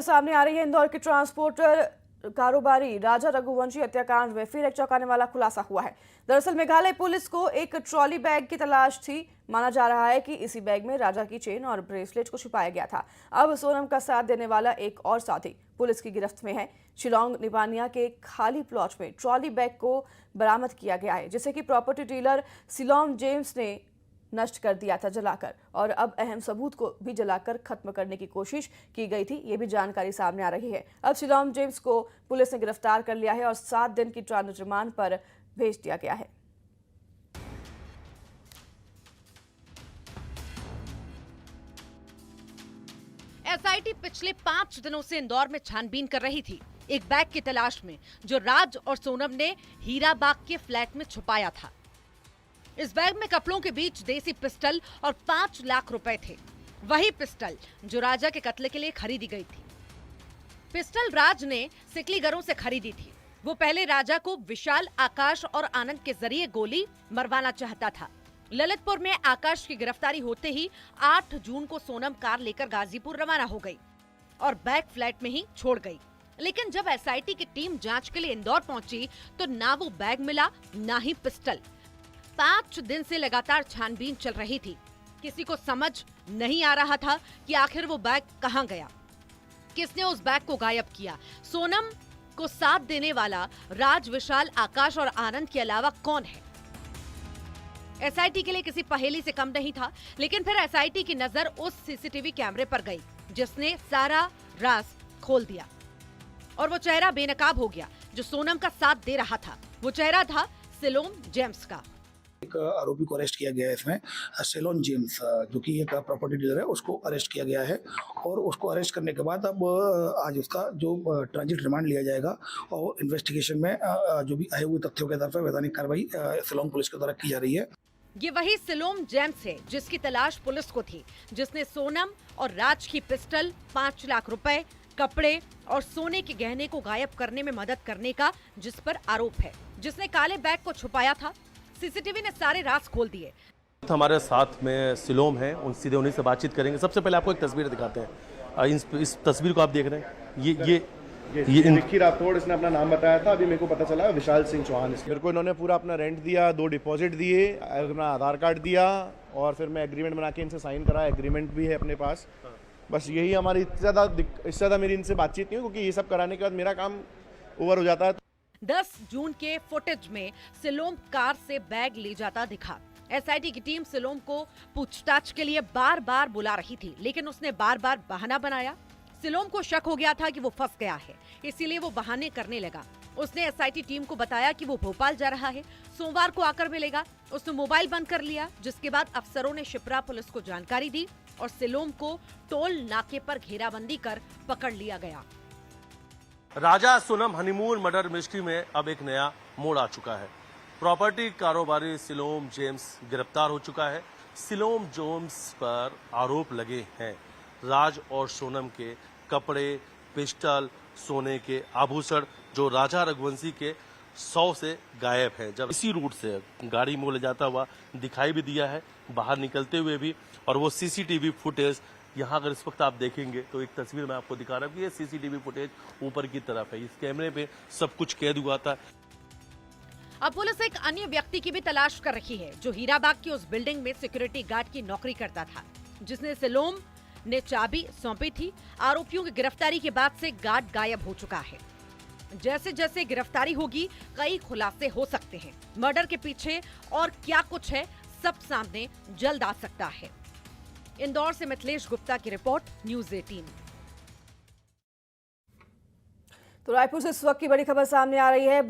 सामने आ रही है इंदौर के ट्रांसपोर्टर कारोबारी राजा रघुवंशी हत्याकांड में फिर एक चौंकाने वाला खुलासा हुआ है। दरअसल मेघालय पुलिस को एक ट्रॉली बैग की तलाश थी। माना जा रहा है कि इसी बैग में राजा की चेन और ब्रेसलेट को छुपाया गया था। अब सोनम का साथ देने वाला एक और साथी पुलिस की गिरफ्त में है। शिलोंग निपानिया के खाली प्लॉट में ट्रॉली बैग को बरामद किया गया है, जिसे कि प्रॉपर्टी डीलर सिलोम जेम्स ने नष्ट कर दिया था जलाकर, और अब अहम सबूत को भी जलाकर खत्म करने की कोशिश की गई थी। ये भी जानकारी सामने आ रही है। अब सिलोम जेम्स को पुलिस ने गिरफ्तार कर लिया है और 7 दिन की ट्रांजिट रिमांड पर भेज दिया गया है। एसआईटी पिछले 5 दिनों से इंदौर में छानबीन कर रही थी एक बैग की तलाश में, जो राज और सोनम ने हीराबाग के फ्लैट में छुपाया था। इस बैग में कपड़ों के बीच देसी पिस्टल और 5 लाख रुपए थे। वही पिस्टल जो राजा के कत्ल के लिए खरीदी गई थी। पिस्टल राज ने सिकलीगरों से खरीदी थी। वो पहले राजा को विशाल, आकाश और आनंद के जरिए गोली मरवाना चाहता था। ललितपुर में आकाश की गिरफ्तारी होते ही 8 जून को सोनम कार लेकर गाजीपुर रवाना हो गई और बैग फ्लैट में ही छोड़ गई। लेकिन जब एसआईटी की टीम जांच के लिए इंदौर पहुंची तो ना वो बैग मिला, ना ही पिस्टल। 5 दिन से लगातार छानबीन चल रही थी। किसी को समझ नहीं आ रहा था कि आखिर वो बैग कहां गया, किसने उस बैग को गायब किया। सोनम को साथ देने वाला राज, विशाल, आकाश और आनंद के अलावा कौन है? एसआईटी के लिए किसी पहेली से कम नहीं था। लेकिन फिर एसआईटी की नजर उस सीसीटीवी कैमरे पर गई जिसने सारा राज खोल दिया, और वो चेहरा बेनकाब हो गया जो सोनम का साथ दे रहा था। वो चेहरा था सिलोम जेम्स का। एक आरोपी को अरेस्ट किया गया है इसमें, सिलोन जेम्स, जो कि एक प्रॉपर्टी डीलर है, उसको अरेस्ट किया गया है। और उसको अरेस्ट करने के बाद अब आज उसका जो ट्रांजिट रिमांड लिया जाएगा और इन्वेस्टिगेशन में जो भी आए हुए तथ्यों के आधार पर वैधानिक कार्रवाई शिलोंग पुलिस के द्वारा की जा रही है। ये वही सिलोम जेम्स है जिसकी तलाश पुलिस को थी, जिसने सोनम और राज की पिस्टल, 5 लाख रुपए, कपड़े और सोने के गहने को गायब करने में मदद करने का जिस पर आरोप है, जिसने काले बैग को छुपाया था। सीसीटीवी ने सारे राज खोल दिए। हमारे साथ में सिलोम है, सीधे उन्हीं से बातचीत करेंगे। सबसे पहले आपको एक तस्वीर दिखाते हैं। इस तस्वीर को आप देख रहे हैं, ये विक्की राठौड़, इसने अपना नाम बताया था। अभी मेरे को पता चला विशाल सिंह चौहान। मेरे को इन्होंने पूरा अपना रेंट दिया, 2 डिपॉजिट दिए, अपना आधार कार्ड दिया, और फिर मैं एग्रीमेंट बना के इनसे साइन करा। एग्रीमेंट भी है अपने पास। बस यही हमारी, इससे ज़्यादा मेरी इनसे बातचीत नहीं हुई, क्योंकि ये सब कराने के बाद मेरा काम ओवर हो जाता है। 10 जून के फुटेज में सिलोम कार से बैग ले जाता दिखा। एसआईटी की टीम सिलोम को पूछताछ के लिए बार बार बुला रही थी, लेकिन उसने बार बार बहाना बनाया। सिलोम को शक हो गया था कि वो फंस गया है, इसीलिए वो बहाने करने लगा। उसने एसआईटी टीम को बताया कि वो भोपाल जा रहा है, सोमवार को आकर मिलेगा। उसने मोबाइल बंद कर लिया, जिसके बाद अफसरों ने शिप्रा पुलिस को जानकारी दी और सिलोम को टोल नाके पर घेराबंदी कर पकड़ लिया गया। राजा सोनम हनीमून मर्डर मिस्ट्री में अब एक नया मोड़ आ चुका है। प्रॉपर्टी कारोबारी सिलोम जेम्स गिरफ्तार हो चुका है। सिलोम जेम्स पर आरोप लगे हैं राज और सोनम के कपड़े, पिस्टल, सोने के आभूषण जो राजा रघुवंशी के 100 से गायब है। जब इसी रूट से गाड़ी में ले जाता हुआ दिखाई भी दिया है, बाहर निकलते हुए भी। और वो सीसीटीवी फुटेज यहाँ अगर इस वक्त आप देखेंगे तो एक तस्वीर मैं आपको दिखा रहा हूँ कि ये सीसीटीवी फुटेज ऊपर की तरफ है। इस कैमरे पे सब कुछ कैद हुआ था। अब पुलिस एक अन्य व्यक्ति की भी तलाश कर रही है जो हीराबाग की उस बिल्डिंग में सिक्योरिटी गार्ड की नौकरी करता था, जिसने सिलोम ने चाबी सौंपी थी। आरोपियों की गिरफ्तारी के बाद से गार्ड गायब हो चुका है। जैसे जैसे गिरफ्तारी होगी, कई खुलासे हो सकते हैं। मर्डर के पीछे और क्या कुछ है, सब सामने जल्द आ सकता है। इंदौर से मिथिलेश गुप्ता की रिपोर्ट, न्यूज़ 18। तो रायपुर से इस वक्त की बड़ी खबर सामने आ रही है।